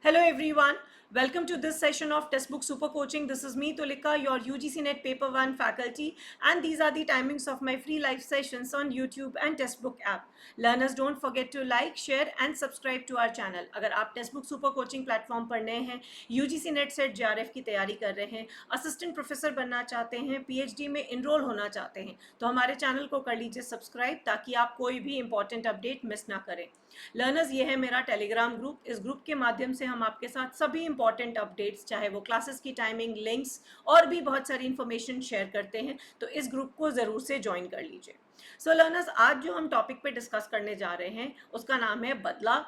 Hello everyone, welcome to this session of Textbook Super Coaching. This is me Tulika, your UGC NET Paper 1 faculty, and these are the timings of my free live sessions on YouTube and Textbook app. Learners, don't forget to like, share and subscribe to our channel. अगर आप Textbook Super Coaching platform पर नए हैं, UGC NET set JRF की तैयारी कर रहे हैं, असिस्टेंट प्रोफेसर बनना चाहते हैं, PhD में इनरोल होना चाहते हैं, तो हमारे चैनल को कर लीजिए सब्सक्राइब ताकि आप कोई भी इंपॉर्टेंट अपडेट मिस ना करें। लर्नर्स, ये है मेरा टेलीग्राम ग्रुप। इस ग्रुप के माध्यम से हम आपके साथ सभी इंपॉर्टेंट अपडेट्स, चाहे वो क्लासेस की टाइमिंग, लिंक्स और भी बहुत सारी इंफॉर्मेशन शेयर करते हैं, तो इस ग्रुप को ज़रूर से ज्वाइन कर लीजिए। सो लर्नर्स, आज जो हम टॉपिक पे डिस्कस करने जा रहे हैं उसका नाम है बदला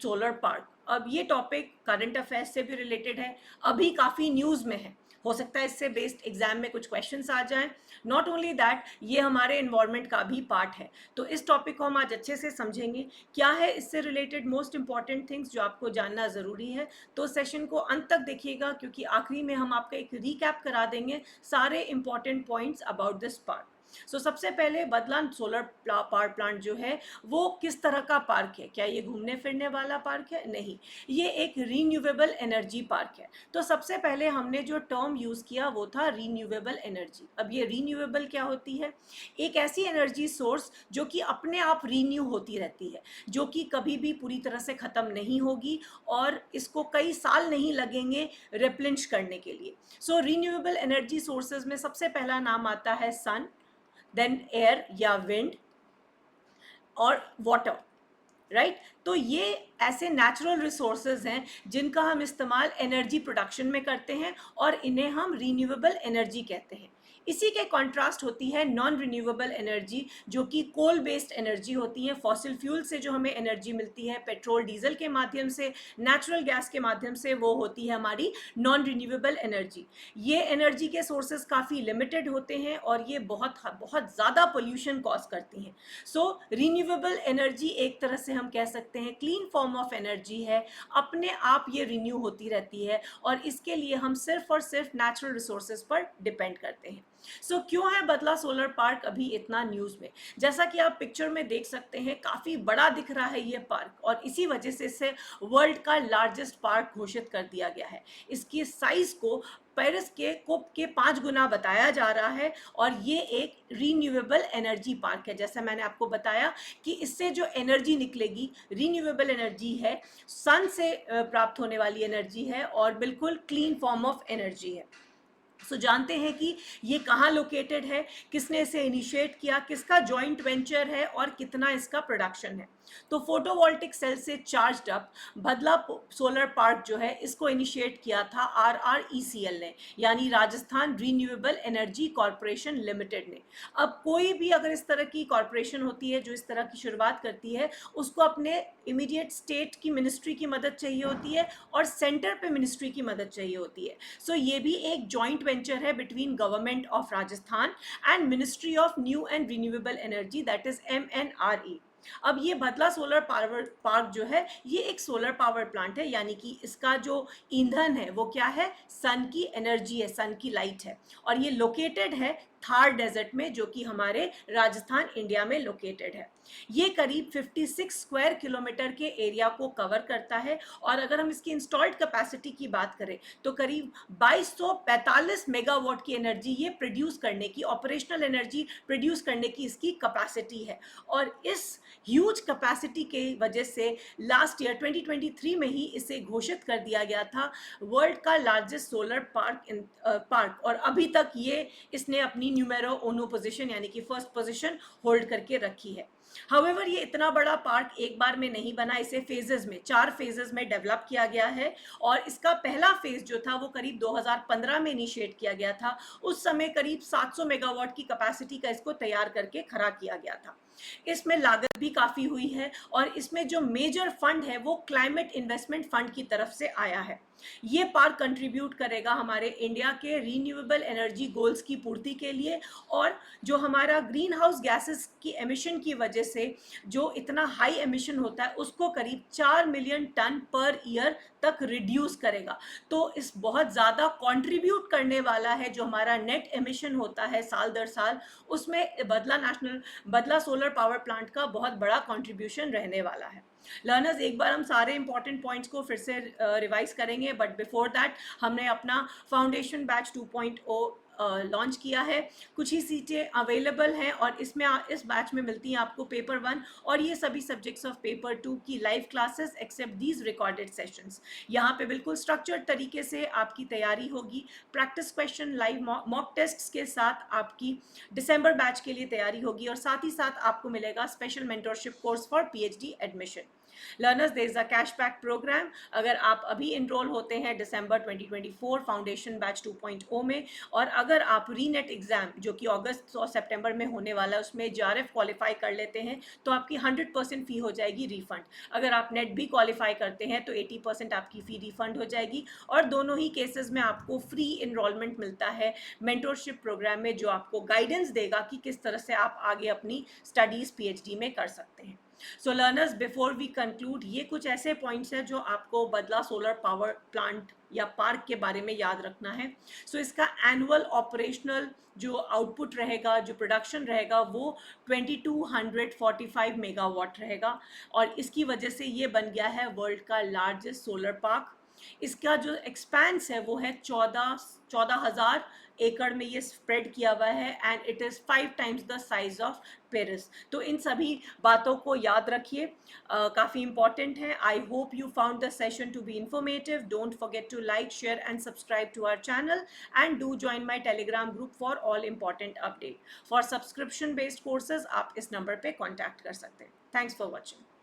सोलर पार्क। अब ये टॉपिक करंट अफेयर्स से भी रिलेटेड है, अभी काफ़ी न्यूज़ में है, हो सकता है इससे बेस्ड एग्जाम में कुछ क्वेश्चंस आ जाएं। नॉट ओनली दैट, ये हमारे इन्वॉल्वमेंट का भी पार्ट है, तो इस टॉपिक को हम आज अच्छे से समझेंगे। क्या है इससे रिलेटेड मोस्ट इंपॉर्टेंट थिंग्स जो आपको जानना ज़रूरी है, तो सेशन को अंत तक देखिएगा, क्योंकि आखिरी में हम आपका एक रीकैप करा देंगे सारे important points about this park. सबसे पहले बदला सोलर पावर प्लांट जो है वो किस तरह का पार्क है? क्या ये घूमने फिरने वाला पार्क है? नहीं, ये एक रीन्यूएबल एनर्जी पार्क है। तो सबसे पहले हमने जो टर्म यूज़ किया वो था रीन्यूएबल एनर्जी। अब ये रीन्यूएबल क्या होती है? एक ऐसी एनर्जी सोर्स जो कि अपने आप रीन्यू होती रहती है, जो कि कभी भी पूरी तरह से ख़त्म नहीं होगी और इसको कई साल नहीं लगेंगे रिप्लेनिश करने के लिए। सो रीन्यूएबल एनर्जी सोर्सेज में सबसे पहला नाम आता है सन, देन एयर या विंड और वाटर, राइट। तो ये ऐसे नेचुरल रिसोर्सेज हैं जिनका हम इस्तेमाल एनर्जी प्रोडक्शन में करते हैं और इन्हें हम रीन्यूएबल एनर्जी कहते हैं। इसी के कॉन्ट्रास्ट होती है नॉन रिन्यूएबल एनर्जी, जो कि कोल बेस्ड एनर्जी होती है। फॉसिल फ्यूल से जो हमें एनर्जी मिलती है, पेट्रोल डीजल के माध्यम से, नेचुरल गैस के माध्यम से, वो होती है हमारी नॉन रिन्यूएबल एनर्जी। ये एनर्जी के सोर्सेज काफ़ी लिमिटेड होते हैं और ये बहुत बहुत ज़्यादा पोल्यूशन कॉज करती हैं। सो रिन्यूएबल एनर्जी एक तरह से हम कह सकते हैं क्लीन फॉर्म ऑफ एनर्जी है, अपने आप ये रिन्यू होती रहती है और इसके लिए हम सिर्फ और सिर्फ नेचुरल रिसोर्सेज पर डिपेंड करते हैं। सो क्यों है बदला सोलर पार्क अभी इतना न्यूज़ में? जैसा कि आप पिक्चर में देख सकते हैं, काफ़ी बड़ा दिख रहा है ये पार्क और इसी वजह से इसे वर्ल्ड का लार्जेस्ट पार्क घोषित कर दिया गया है। इसकी साइज को पेरिस के कोप के 5 गुना बताया जा रहा है और ये एक रीन्यूएबल एनर्जी पार्क है। जैसा मैंने आपको बताया कि इससे जो एनर्जी निकलेगी रीन्यूएबल एनर्जी है, सन से प्राप्त होने वाली एनर्जी है और बिल्कुल क्लीन फॉर्म ऑफ एनर्जी है। सो जानते हैं कि ये कहाँ लोकेटेड है, किसने इसे इनिशिएट किया, किसका जॉइंट वेंचर है और कितना इसका प्रोडक्शन है। तो फोटोवोल्टिक सेल से चार्ज्ड अप बदला सोलर पार्क जो है, इसको इनिशिएट किया था RRECL ने, यानी Rajasthan renewable energy corporation limited ने। अब कोई भी अगर इस तरह की कॉरपोरेशन होती है जो इस तरह की शुरुआत करती है, उसको अपने इमीडिएट स्टेट की मिनिस्ट्री की मदद चाहिए होती है और सेंटर पे मिनिस्ट्री की मदद चाहिए होती है। सो ये भी एक जॉइंट वेंचर है between government of Rajasthan and ministry of new and renewable energy, that is MNRE। अब ये बदला सोलर पावर पार्क जो है, ये एक सोलर पावर प्लांट है, यानी कि इसका जो ईंधन है वो क्या है? सन की एनर्जी है, सन की लाइट है और ये लोकेटेड है थार डेजर्ट में, जो कि हमारे राजस्थान इंडिया में लोकेटेड है। ये करीब 56 स्क्वायर किलोमीटर के एरिया को कवर करता है और अगर हम इसकी इंस्टॉल्ड कैपेसिटी की बात करें तो करीब 2245 मेगावाट की एनर्जी ये प्रोड्यूस करने की, ऑपरेशनल एनर्जी प्रोड्यूस करने की इसकी कैपेसिटी है। और इस ह्यूज कैपेसिटी के वजह से लास्ट ईयर 2023 में ही इसे घोषित कर दिया गया था वर्ल्ड का लार्जेस्ट सोलर पार्क और अभी तक ये इसने अपनी न्यूमेरो ओनो पोजीशन, यानी कि फर्स्ट पोजीशन होल्ड करके रखी है। हाउएवर ये इतना बड़ा पार्क एक बार में नहीं बना, इसे फेजेस में, 4 फेजेस में डेवलप किया गया है और इसका पहला फेज जो था वो करीब 2015 में इनिशिएट किया गया था। उस समय करीब 700 मेगावाट की कैपेसिटी का इसको तैयार करके खड़ा किया गया था। इसमें लागत भी काफ़ी हुई है और इसमें जो मेजर फंड है वो क्लाइमेट इन्वेस्टमेंट फंड की तरफ से आया है। ये पार्क कंट्रीब्यूट करेगा हमारे इंडिया के रीन्यूएबल एनर्जी गोल्स की पूर्ति के लिए और जो हमारा ग्रीन हाउस गैसेस की एमिशन की वजह वजह से जो इतना हाई एमिशन होता है उसको करीब 4 मिलियन टन पर ईयर तक रिड्यूस करेगा। तो इस बहुत ज़्यादा कंट्रीब्यूट करने वाला है जो हमारा नेट एमिशन होता है साल दर साल, उसमें बदला सोलर पावर प्लांट का बहुत बड़ा कंट्रीब्यूशन रहने वाला है। लर्नर्स, एक बार हम सारे इंपॉर्टेंट पॉइंट्स को फिर से रिवाइज करेंगे, बट बिफोर दैट हमने अपना फाउंडेशन बैच 2.0 लॉन्च किया है। कुछ ही सीटें अवेलेबल हैं और इस बैच में मिलती हैं आपको पेपर 1 और ये सभी सब्जेक्ट्स ऑफ पेपर 2 की live classes except these recorded sessions. यहाँ पे बिल्कुल स्ट्रक्चर्ड तरीके से आपकी तैयारी होगी, practice question, live mock tests के साथ आपकी दिसंबर बैच के लिए तैयारी होगी और साथ ही साथ आपको मिलेगा special mentorship course for PhD admission. Learners, there is a cashback program. अगर आप अभी इनरोल होते हैं दिसंबर 2024 फाउंडेशन बैच 2.0 में, और अगर आप रीनेट एग्जाम जो कि अगस्त और सितंबर में होने वाला है उसमें जेआरएफ क्वालिफाई कर लेते हैं तो आपकी 100% फ़ी हो जाएगी रिफंड। अगर आप नेट भी क्वालिफाई करते हैं तो 80% आपकी फ़ी रिफंड हो जाएगी और दोनों ही केसेस में आपको फ्री इनरोलमेंट मिलता है मेंटरशिप प्रोग्राम में, जो आपको गाइडेंस देगा कि किस तरह से आप आगे अपनी स्टडीज़ पीएचडी में कर सकते हैं। So learners, before we conclude, ये कुछ ऐसे पॉइंट्स हैं जो आपको बदला सोलर पावर प्लांट या पार्क के बारे में याद रखना है। सो इसका एनुअल ऑपरेशनल जो आउटपुट रहेगा, जो प्रोडक्शन रहेगा, वो 2245 मेगावाट रहेगा और इसकी वजह से ये बन गया है वर्ल्ड का लार्जेस्ट सोलर पार्क। इसका जो एक्सपेंस है वो है 14,000 एकड़ में ये स्प्रेड किया हुआ है and it is 5 times the size of Paris. तो इन सभी बातों को याद रखिए, काफ़ी इंपॉर्टेंट है। I hope you found the session to be informative. Don't forget to like, share and subscribe to our channel and do join my Telegram group for all important update. For subscription based courses आप इस number पर contact कर सकते हैं। Thanks for watching.